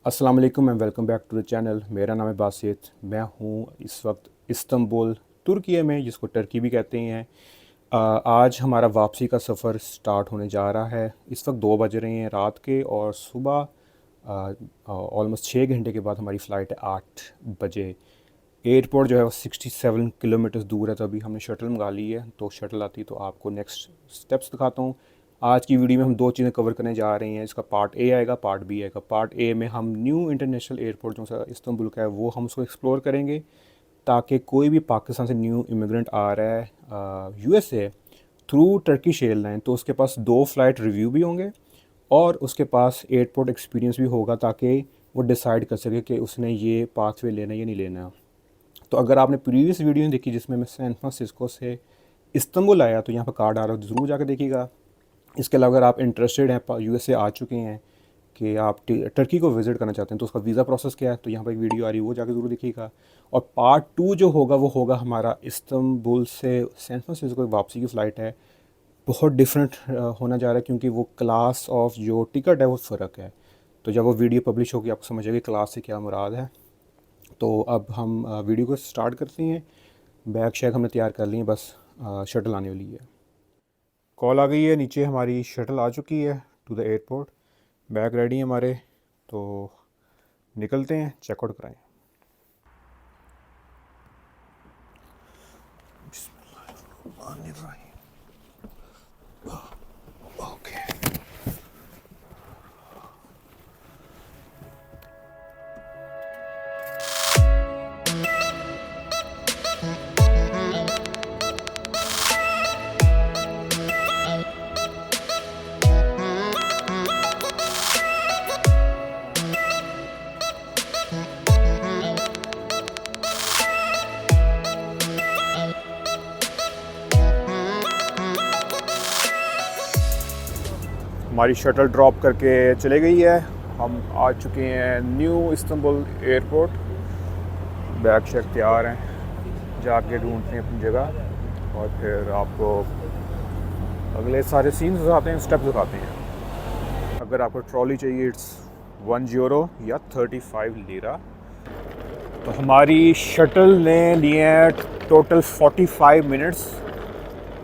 अस्सलाम वालेकुम and welcome back to the channel. मेरा नाम है बासित। मैं हूँ इस वक्त इस्तांबुल तुर्की में, जिसको टर्की भी कहते हैं। आज हमारा वापसी का सफ़र स्टार्ट होने जा रहा है। इस वक्त 2 बज रहे हैं रात के, और सुबह ऑलमोस्ट 6 घंटे के बाद हमारी फ़्लाइट है 8 बजे। एयरपोर्ट जो है वो 67 किलोमीटर दूर है, तो अभी हमने शटल मंगा ली है। तो शटल आती तो आपको नेक्स्ट स्टेप्स दिखाता हूँ। आज की वीडियो में हम 2 चीज़ें कवर करने जा रहे हैं। इसका पार्ट ए आएगा, पार्ट बी आएगा। पार्ट ए में हम न्यू इंटरनेशनल एयरपोर्ट जो सा इस्तांबुल का है वो हम उसको एक्सप्लोर करेंगे, ताकि कोई भी पाकिस्तान से न्यू इमिग्रेंट आ रहा है यूएसए थ्रू टर्किश एयरलाइन, तो उसके पास 2 फ्लाइट रिव्यू भी होंगे और उसके पास एयरपोर्ट एक्सपीरियंस भी होगा, ताकि वो डिसाइड कर सके कि उसने ये पाथवे लेना है या नहीं लेना। तो अगर आपने प्रीवियस वीडियो नहीं देखी जिसमें मैं सैन फ्रांसिस्को से इस्तांबुल आया, तो यहाँ पर कार्ड आ रहा है, ज़रूर जाकर देखिएगा। इसके अलावा अगर आप इंटरेस्टेड हैं, यूएसए आ चुके हैं, कि आप टर्की को विज़िट करना चाहते हैं, तो उसका वीज़ा प्रोसेस क्या है, तो यहाँ पर एक वीडियो आ रही है, वो जाकर ज़रूर देखिएगा। और पार्ट 2 जो होगा वो होगा हमारा इस्तांबुल से सैन फ्रांसिस्को की वापसी की फ़्लाइट है। बहुत डिफरेंट होना जा रहा है, क्योंकि वो क्लास ऑफ जो टिकट है वो फ़र्क है। तो जब वो वीडियो पब्लिश होगी आपको समझ आएगी क्लास से क्या मुराद है। तो अब हम वीडियो को स्टार्ट करते हैं। बैग शैग हमने तैयार कर लिए, बस शटल आने वाली है। कॉल आ गई है, नीचे हमारी शटल आ चुकी है to the airport. Bag ready है हमारे, तो निकलते हैं, चेकआउट कराएं। ओके। हमारी शटल ड्रॉप करके चले गई है। हम आ चुके हैं न्यू इस्तांबुल एयरपोर्ट। बैग शैग तैयार हैं, जाके ढूंढते हैं अपनी जगह और फिर आपको अगले सारे सीन्स दिखाते हैं, स्टेप्स दिखाते हैं। अगर आपको ट्रॉली चाहिए, इट्स 1 यूरो या 35 लीरा। तो हमारी शटल ने लिए हैं टोटल 45 मिनट्स।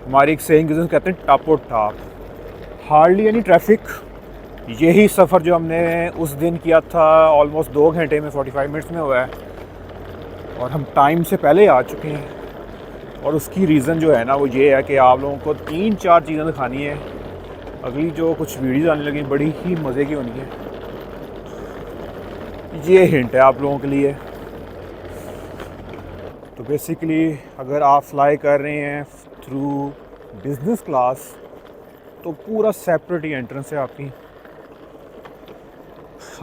हमारी एक सेइंग जिसे कहते हैं टापो टाप, हार्डली एनी ट्रैफिक। यही सफ़र जो हमने उस दिन किया था ऑलमोस्ट 2 घंटे में 45 मिनट्स में हुआ है, और हम टाइम से पहले आ चुके हैं। और उसकी रीज़न जो है ना वो ये है कि आप लोगों को 3-4 चीज़ें दिखानी है। अगली जो कुछ वीडियोज़ आने लगी बड़ी ही मज़े की होनी है। ये हिंट है आप लोगों के लिए। तो बेसिकली अगर आप फ्लाई कर रहे हैं थ्रू बिज़नेस क्लास, तो पूरा सेपरेट ही एंट्रेंस है आपकी।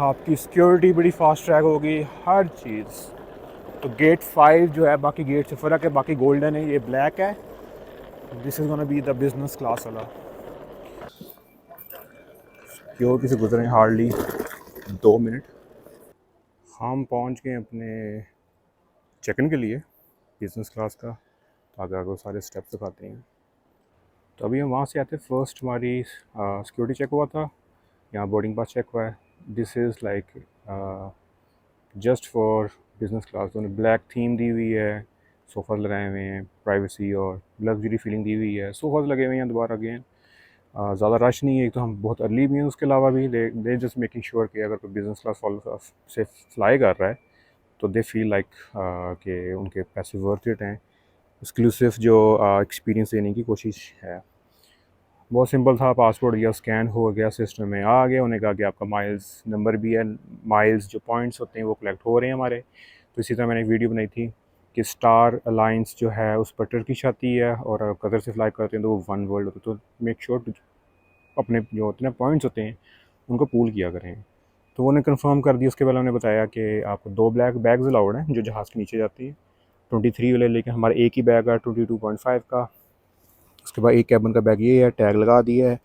आपकी सिक्योरिटी बड़ी फास्ट ट्रैक होगी, हर चीज़। तो गेट 5 जो है बाकी गेट से फ़र्क है, बाकी गोल्डन है, ये ब्लैक है। This is gonna be the business class वाला। सिक्योरिटी से गुजरे हार्डली 2 मिनट। हम पहुंच गए अपने चेक इन के लिए बिज़नेस क्लास का। तो आगे आगे सारे स्टेप्स दिखाते हैं। तो अभी हम वहाँ से आते, फर्स्ट हमारी सिक्योरिटी चेक हुआ था, यहाँ बोर्डिंग पास चेक हुआ है। This is like just for business class. तो उन्हें ब्लैक थीम दी हुई है, सोफ़ा लगाए हुए हैं, प्राइवेसी और लग्जरी फीलिंग दी हुई है। सोफ़ाज लगे हुए हैं दोबारा अगेन। ज़्यादा रश नहीं है, एक तो हम बहुत अर्ली भी हैं, उसके अलावा भी दे जस्ट मेकिंग श्योर कि अगर कोई बिज़नेस क्लास फॉलो से फ्लाई कर रहा है तो दे फील लाइक कि उनके पैसे वर्थ इट हैं। एक्सक्लूसिव जो एक्सपीरियंस देने की कोशिश है। बहुत सिंपल था, पासपोर्ट या स्कैन हो गया, सिस्टम में आ गया। उन्होंने कहा कि आपका माइल्स नंबर भी है, माइल्स जो पॉइंट्स होते हैं वो कलेक्ट हो रहे हैं हमारे। तो इसी तरह मैंने एक वीडियो बनाई थी कि स्टार अलाइंस जो है उस पर टर्किश आती है, और अगर कतर से फ्लाई करते हैं तो वो वन वर्ल्ड होता है। तो मेक श्योर अपने जो होते हैं पॉइंट्स होते हैं उनको पूल किया करें। तो उन्होंने कंफर्म कर दिया। उसके बाद उन्होंने बताया कि आपको 2 ब्लैक बैग्स अलाउड हैं जो जहाज़ के नीचे जाती है, 23 वाले, लेकिन हमारा एक ही बैग है 22.5 का। उसके बाद एक कैबन का बैग ये है, टैग लगा दिया है,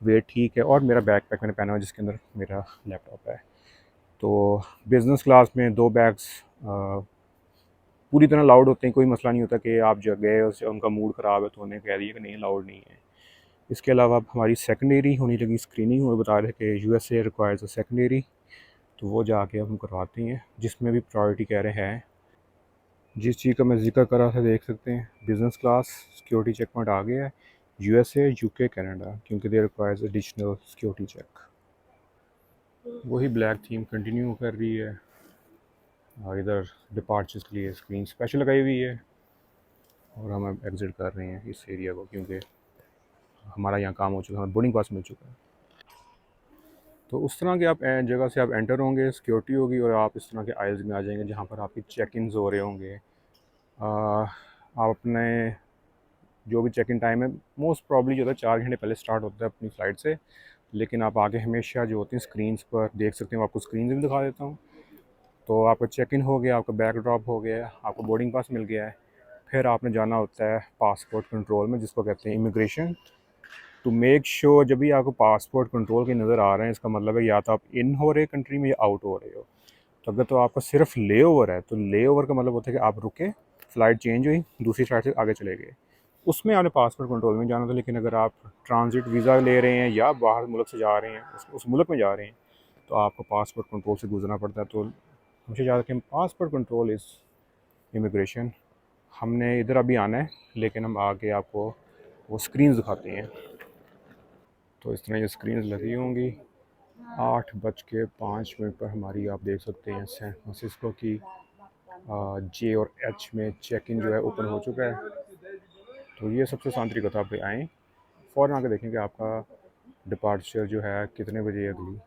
वेट ठीक है। और मेरा बैग पैक मैंने पहना हुआ जिसके अंदर मेरा लैपटॉप है। तो बिज़नेस क्लास में 2 बैग्स पूरी तरह अलाउड होते हैं, कोई मसला नहीं होता कि आप जब गए उससे उनका मूड ख़राब है तो उन्हें कह दिया कि नहीं अलाउड नहीं है। इसके अलावा अब हमारी सेकेंडरी होने लगी स्क्रीनिंग, और बता रहे कि यूएसए रिक्वायर्स अ सेकेंडरी। तो वो जाके हम करवाते हैं, जिसमें भी प्रायोरिटी कह रहे हैं। जिस चीज़ का मैं जिक्र कर रहा था देख सकते हैं, business class security check point आ गया है। यूएसए, यूके, कनाडा, क्योंकि they requires additional security check. वही ब्लैक थीम कंटिन्यू कर रही है। और इधर डिपार्चर्स के लिए स्क्रीन स्पेशल लगाई हुई है और हम अब एग्ज़िट कर रहे हैं इस एरिया को, क्योंकि हमारा यहाँ काम हो चुका है, हमें बोर्डिंग पास मिल चुका है। तो उस तरह के आप जगह से आप एंटर होंगे, सिक्योरिटी होगी और आप इस तरह के आइल्स में आ जाएंगे जहाँ पर आपकी चेक इन हो रहे होंगे। आप अपने जो भी चेक इन टाइम है मोस्ट प्रॉब्ली जो होता है 4 घंटे पहले स्टार्ट होता है अपनी फ़्लाइट से, लेकिन आप आगे हमेशा जो होती हैं स्क्रीन्स पर देख सकते हो। आपको स्क्रीन भी दिखा देता हूँ। तो आपका चेक इन हो गया, आपका बैग ड्रॉप हो गया, आपको बोर्डिंग पास मिल गया है। फिर आपने जाना होता है पासपोर्ट कंट्रोल में, जिसको कहते हैं इमिग्रेशन। टू मेक श्योर जब भी आपको पासपोर्ट कंट्रोल के नज़र आ रहे हैं, इसका मतलब है या तो आप इन हो रहे कंट्री में या आउट हो रहे हो। तो अगर तो आपका सिर्फ ले ओवर है, तो ले ओवर का मतलब होता है कि आप रुके, फ़्लाइट चेंज हुई, दूसरी फ़्लाइट से आगे चले गए, उसमें आपने पासपोर्ट कंट्रोल में जाना था। लेकिन अगर आप ट्रांजिट वीज़ा ले रहे हैं या बाहर मुल्क से जा रहे हैं, उस मुल्क में जा रहे हैं, तो आपको पासपोर्ट कंट्रोल से गुजरना पड़ता है। तो मुझे याद है कि पासपोर्ट कंट्रोल इज़ इमिग्रेशन। हमने इधर अभी आना है, लेकिन हम आगे आपको वो स्क्रीन दिखाते हैं। तो इस तरह ये स्क्रीन लगी होंगी। 8:05 पर हमारी आप देख सकते हैं सैन फ्रांसिस्को की जे और एच में चेक इन जो है ओपन हो चुका है। तो ये सबसे आसान तरीका था, आप आएँ फ़ौरन आके देखें कि आपका डिपार्चर जो है कितने बजे है अगली।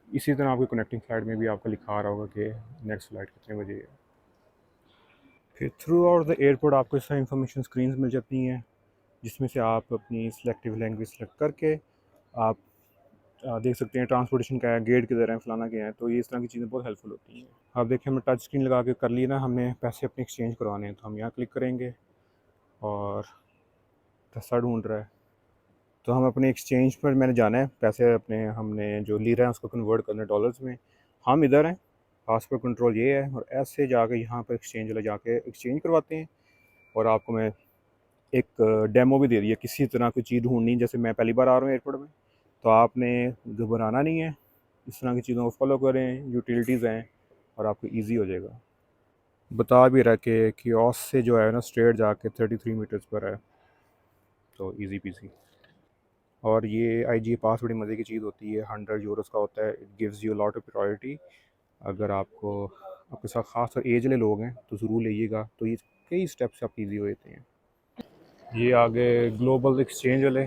इसी तरह आपकी कनेक्टिंग फ़्लाइट में भी आपका लिखा आ रहा होगा कि नेक्स्ट फ़्लाइट कितने बजे है। फिर थ्रू आउट द एयरपोर्ट आपको इस तरह इंफॉर्मेशन स्क्रीन्स मिल जाती हैं, जिसमें से आप अपनी सिलेक्टिव लैंग्वेज सेलेक्ट करके आप देख सकते हैं ट्रांसपोर्टेशन क्या है, गेट किधर है, फलाना क्या है। तो ये इस तरह की चीज़ें बहुत हेल्पफुल होती हैं। आप देखिए हमने टच स्क्रीन लगा के कर ली ना, हमने पैसे अपने एक्सचेंज करवाने हैं, तो हम यहाँ क्लिक करेंगे और पैसा ढूंढ रहा है। तो हम अपने एक्सचेंज पर मैंने जाना है, पैसे अपने हमने जो लीरा है उसको कन्वर्ट करना है डॉलर्स में। हम इधर हैं, पासपोर्ट कंट्रोल ये है, और ऐसे जाके यहाँ पर एक्सचेंज वाले जाके एक्सचेंज करवाते हैं। और आपको मैं एक डेमो भी दे दिया, किसी तरह कोई चीज़ ढूंढनी, जैसे मैं पहली बार आ रहा हूँ एयरपोर्ट में, तो आपने घबराना नहीं है, इस तरह की चीज़ों को फॉलो करें, यूटिलिटीज़ हैं, और आपको इजी हो जाएगा। बता भी रहा कि कियोस से जो है ना स्ट्रेट जाके 33 मीटर्स पर है, तो इजी पीसी। और ये आई पास बड़ी मज़े की चीज़ होती है, 100 यूरोस का होता है। It gives you lot of priority. अगर आपको आपके साथ ख़ास और एज वाले लोग हैं तो ज़रूर लीजिएगा, तो ये कई स्टेप्स आपके ईजी हो जाते हैं। ये आगे ग्लोबल एक्सचेंज वाले,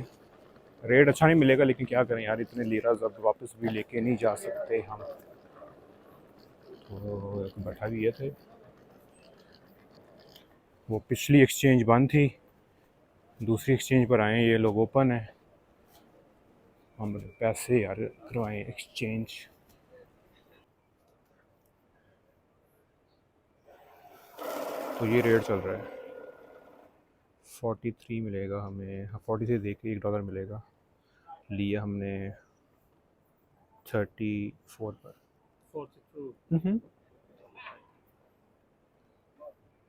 रेट अच्छा नहीं मिलेगा, लेकिन क्या करें यार, इतने लीराज अब वापस भी लेके नहीं जा सकते हम। तो बैठा भी ये थे, वो पिछली एक्सचेंज बंद थी, दूसरी एक्सचेंज पर आए, ये लोग ओपन है। हम पैसे यार करवाएं एक्सचेंज। तो ये रेट चल रहा है 43 मिलेगा हमें, हाँ 43 देख के $1 मिलेगा। लिया हमने 34 पर।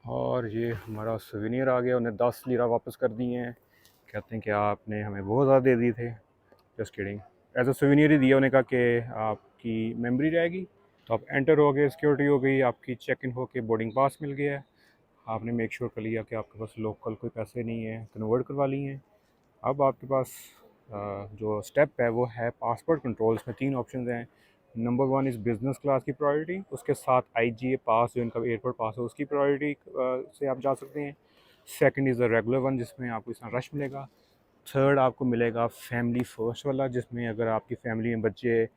और ये हमारा सुवेनियर आ गया, उन्हें 10 लीरा वापस कर दिए हैं। कहते हैं कि आपने हमें बहुत ज़्यादा दे दी थे। Just kidding, as a souvenir ही दिया। उन्हें कहा कि आपकी मेमोरी रहेगी। तो आप एंटर हो गए, सिक्योरिटी हो गई, आपकी चेक इन हो के बोर्डिंग पास मिल गया है। आपने मेक श्योर कर लिया कि आपके पास लोकल कोई पैसे नहीं है, कन्वर्ट करवा लिए हैं। अब आपके पास जो स्टेप है वो है पासपोर्ट कंट्रोल। इसमें 3 ऑप्शन हैं। नंबर 1 इज़ बिज़नेस क्लास की प्रायोरिटी, उसके साथ IGA पास जो इनका एयरपोर्ट पास है उसकी प्रायोरिटी से आप जा सकते हैं। Second is the regular one, जिसमें आपको इतना रश मिलेगा। थर्ड आपको मिलेगा फैमिली फ़र्स्ट वाला, जिसमें अगर आपकी फैमिली में बच्चे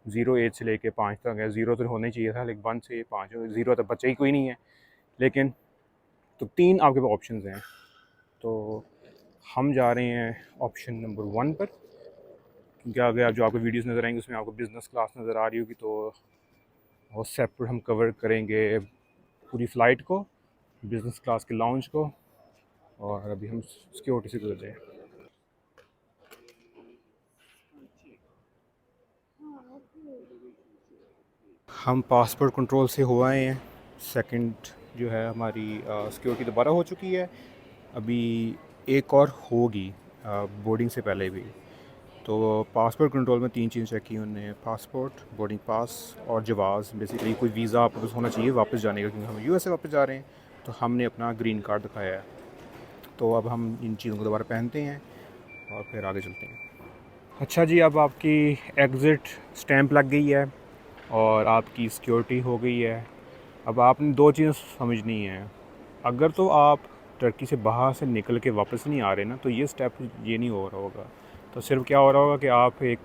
0 एज से लेके 5 तक है, 0 तो होना ही चाहिए था, लेकिन 1 से 5, 0 तक बच्चे ही कोई नहीं है, लेकिन तो 3 आपके पास ऑप्शंस हैं। तो हम जा रहे हैं ऑप्शन नंबर 1 पर, क्योंकि आगे आप जो आपको वीडियोस नज़र आएंगे उसमें आपको बिज़नेस क्लास नज़र आ रही होगी। तो वो सेपरेट हम कवर करेंगे पूरी फ़्लाइट को, बिज़नेस क्लास के लाउंज को। और अभी हम सिक्योरिटी से गुजर जाए। हम पासपोर्ट कंट्रोल से हो आए हैं। सेकंड जो है हमारी सिक्योरिटी दोबारा हो चुकी है, अभी एक और होगी बोर्डिंग से पहले भी। तो पासपोर्ट कंट्रोल में 3 चीज़ें चेक की उन्होंने, पासपोर्ट, बोर्डिंग पास और जवाज़। बेसिकली कोई वीज़ा आपके पास होना चाहिए वापस जाने का, क्योंकि हम यूएस से वापस जा रहे हैं। तो हमने अपना ग्रीन कार्ड दिखाया है। तो अब हम इन चीज़ों को दोबारा पहनते हैं और फिर आगे चलते हैं। अच्छा जी, अब आपकी एग्ज़िट स्टैंप लग गई है और आपकी सिक्योरिटी हो गई है। अब आपने 2 चीज़ें समझनी है। अगर तो आप टर्की से बाहर से निकल के वापस नहीं आ रहे ना, तो ये स्टेप ये नहीं हो रहा होगा। तो सिर्फ क्या हो रहा होगा कि आप एक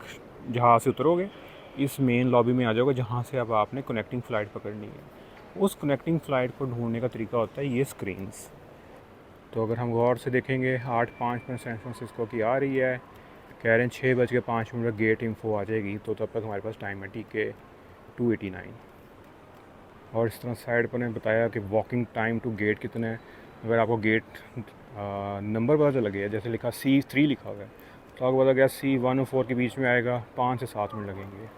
जहाज़ से उतरोगे, इस मेन लॉबी में आ जाओगे जहाँ से अब आपने कनेक्टिंग फ़्लाइट पकड़नी है। उस कनेक्टिंग फ़्लाइट को ढूंढने का तरीका होता है ये स्क्रीन्स। तो अगर हम गौर से देखेंगे 8:05 में सैन फ्रांसिस्को की आ रही है, कह रहे हैं 6:05 पर गेट इन्फो आ जाएगी। तो तब तक हमारे पास टाइम है TK 289। और इस तरह साइड पर ने बताया कि वॉकिंग टाइम टू गेट कितना है। अगर आपको गेट नंबर पता चल गया, जैसे लिखा C3 लिखा हुआ है, तो आपको पता गया C1 और 4 के बीच में आएगा, 5 से 7 मिनट लगेंगे।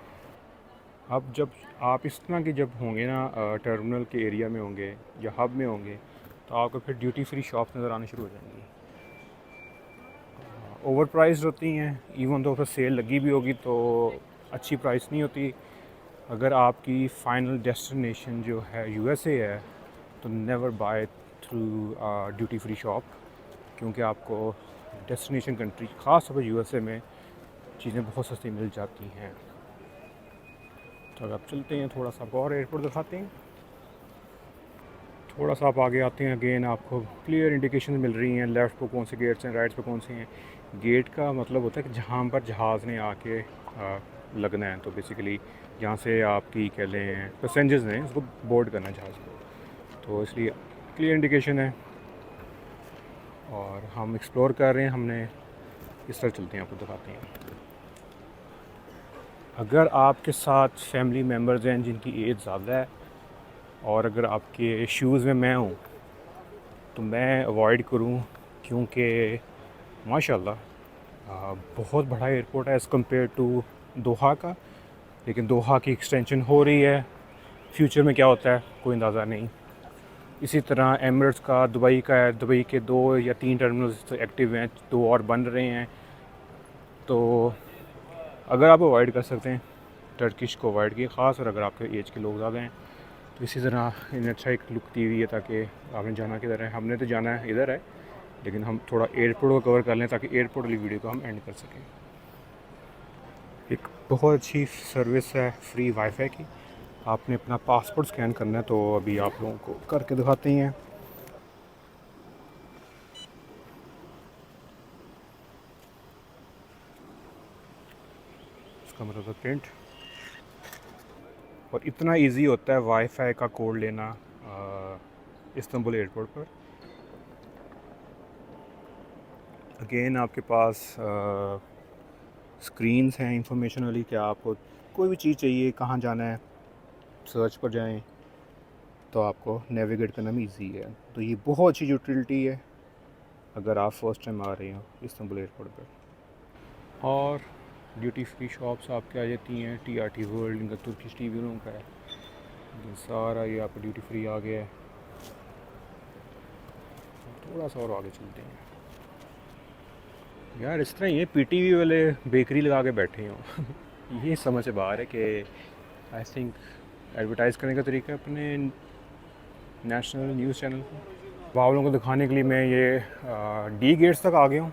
अब जब आप इस तरह के जब होंगे ना, टर्मिनल के एरिया में होंगे या हब में होंगे, तो आपको फिर ड्यूटी फ्री शॉप्स नज़र आनी शुरू हो जाएंगी। ओवर प्राइस होती हैं, इवन तो फिर सेल लगी भी होगी तो अच्छी प्राइस नहीं होती। अगर आपकी फ़ाइनल डेस्टिनेशन जो है USA है, तो never buy through duty free shop, क्योंकि आपको डेस्टिनेशन कंट्री ख़ास तौर पर USA में चीज़ें बहुत सस्ती मिल जाती हैं। तो अगर आप चलते हैं थोड़ा सा आपको और एयरपोर्ट दिखाते हैं। थोड़ा सा आप आगे आते हैं, अगेन आपको क्लियर इंडिकेशन मिल रही हैं लेफ़्ट पर कौन से गेट्स हैं, राइट पर कौन से हैं। गेट का मतलब होता है कि जहाँ पर जहाज़ ने आके लगना है। तो बेसिकली जहाँ से आपकी कह लें पैसेंजर्स ने उसको बोर्ड करना है जहाज़ को, तो इसलिए क्लियर इंडिकेशन है। और हम एक्सप्लोर कर रहे हैं, हमने इस तरह चलते हैं, आपको दिखाते हैं। अगर आपके साथ फैमिली मेम्बर्स हैं जिनकी एज ज़्यादा है, और अगर आपके शूज़ में मैं हूँ, तो मैं अवॉइड करूँ, क्योंकि माशाल्लाह बहुत बड़ा एयरपोर्ट है एज़ कम्पेयर टू दोहा का। लेकिन दोहा की एक्सटेंशन हो रही है, फ्यूचर में क्या होता है कोई अंदाज़ा नहीं। इसी तरह एमिरेट्स का दुबई का है, दुबई के 2 या 3 टर्मिनल्स एक्टिव हैं, 2 और बन रहे हैं। तो अगर आप अवॉइड कर सकते हैं टर्किश को अवॉइड किए ख़ास, और अगर आपके एज के लोग ज़्यादा हैं तो इसी तरह इन्हें अच्छा एक लुक दी हुई है, ताकि आपने जाना किधर है। हमने तो जाना है इधर है, लेकिन हम थोड़ा एयरपोर्ट को कवर कर लें ताकि एयरपोर्ट वाली वीडियो को हम एंड कर सकें। एक बहुत अच्छी सर्विस है फ्री वाईफाई की। आपने अपना पासपोर्ट स्कैन करना है, तो अभी आप लोगों को करके दिखाते हैं। इसका मतलब प्रिंट, और इतना इजी होता है वाईफाई का कोड लेना इस्तांबुल एयरपोर्ट पर। अगेन आपके पास स्क्रीन्स हैं इंफॉर्मेशन वाली, कि आपको कोई भी चीज़ चाहिए, कहाँ जाना है, सर्च पर जाएं तो आपको नेविगेट करना भी ईजी है। तो ये बहुत अच्छी यूटिलिटी है अगर आप फर्स्ट टाइम आ रहे हो इस्तांबुल एयरपोर्ट पर। और ड्यूटी फ्री शॉप्स आपके आ जाती हैं, TRT वर्ल्ड, इनका तुर्किश TV रूम का है, ये सारा ये आपका ड्यूटी फ्री आ गया है। थोड़ा सा और आगे चलते हैं यार, इस तरह ये PTV वाले बेकरी लगा के बैठे हों ये समझ से बाहर है कि आई थिंक एडवर्टाइज़ करने का तरीका है अपने नेशनल न्यूज़ चैनल को। आप लोगों को दिखाने के लिए मैं ये D गेट्स तक आ गया हूँ।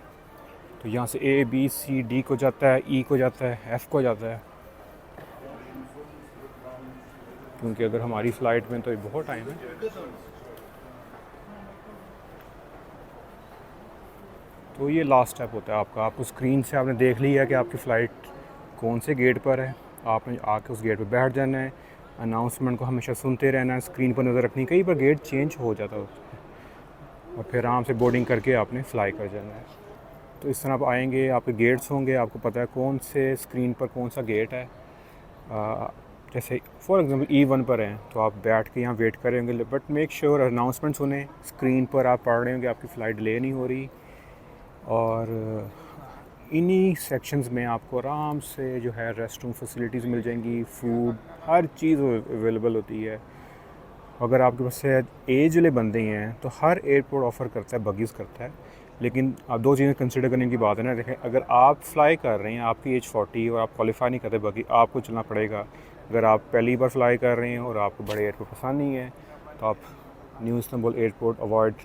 तो यहाँ से A B C D को जाता है, E को जाता है, F को जाता है, क्योंकि अगर हमारी फ़्लाइट में तो ये बहुत टाइम है। तो ये लास्ट स्टेप होता है आपका। आपको स्क्रीन से आपने देख लिया है कि आपकी फ़्लाइट कौन से गेट पर है, आपने आके उस गेट पर बैठ जाना है। अनाउंसमेंट को हमेशा सुनते रहना है, स्क्रीन पर नज़र रखनी। कई बार गेट चेंज हो जाता है और फिर आराम से बोर्डिंग करके आपने फ़्लाई कर जाना है। तो इस तरह आप आएंगे, आपके गेट्स होंगे, आपको पता है कौन से स्क्रीन पर कौन सा गेट है। जैसे फॉर एग्ज़ाम्पल E1 पर हैं, तो आप बैठ के यहाँ वेट करेंगे, बट मेक श्योर अनाउंसमेंट सुने। स्क्रीन पर आप पढ़ रहे होंगे आपकी फ़्लाइट डिले नहीं हो रही। और इन्हीं सेक्शंस में आपको आराम से जो है रेस्ट रूम फैसिलिटीज़ मिल जाएंगी, फूड, हर चीज़ अवेलेबल होती है। अगर आपके पास से एज वाले बंदे हैं तो हर एयरपोर्ट ऑफ़र करता है, बगीज़ करता है, लेकिन आप दो चीज़ें कंसिडर करने की बात है ना। देखें, अगर आप फ़्लाई कर रहे हैं, आपकी एज 40 और आप क्वालिफाई नहीं करते, बाकी आपको चलना पड़ेगा। अगर आप पहली बार फ़्लाई कर रहे हैं और आपको बड़े एयरपोर्ट पसंद नहीं है तो आप न्यू इस्तांबुल एयरपोर्ट अवॉइड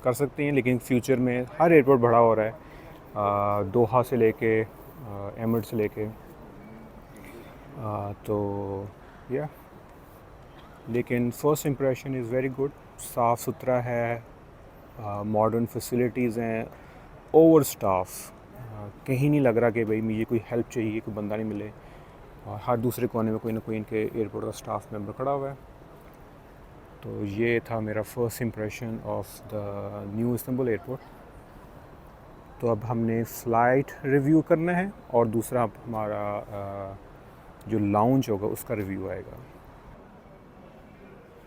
कर सकते हैं। लेकिन फ्यूचर में हर एयरपोर्ट बड़ा हो रहा है, दोहा से लेके एमिरेट्स से लेके, तो या लेकिन first impression is very good. साफ़ सुथरा है, मॉडर्न फैसिलिटीज़ हैं, ओवर स्टाफ, कहीं नहीं लग रहा कि भाई मुझे कोई हेल्प चाहिए, कोई बंदा नहीं मिले, और हर दूसरे कोने में कोई ना कोई इनके एयरपोर्ट का स्टाफ मेंबर खड़ा हुआ है। तो ये था मेरा first impression of the new Istanbul airport. तो अब हमने फ़्लाइट रिव्यू करना है और दूसरा अब हमारा जो लाउंज होगा उसका रिव्यू आएगा।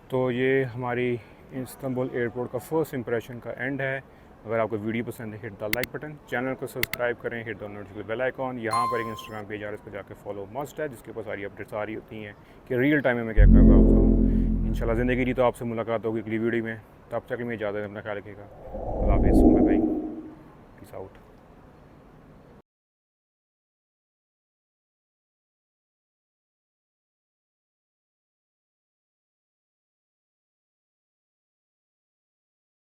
तो ये हमारी इस्तांबुल एयरपोर्ट का फ़र्स्ट इम्प्रेशन का एंड है। अगर आपको वीडियो पसंद है, hit the like button, channel को सब्सक्राइब करें, hit the notification bell icon. यहाँ पर एक इंस्टाग्राम पेज आ रहा है, इस पर जाकर फॉलो मस्ट है, जिसके ऊपर सारी अपडेट्स आ रही होती हैं कि रियल टाइम में मैं क्या कर रहा हूँ। इंशाल्लाह ज़िंदगी दी तो आपसे मुलाकात होगी अगली वीडियो में। तब तक मैं इजाज़त, अपना ख्याल रखिएगा। अल्लाह हाफ़िज़।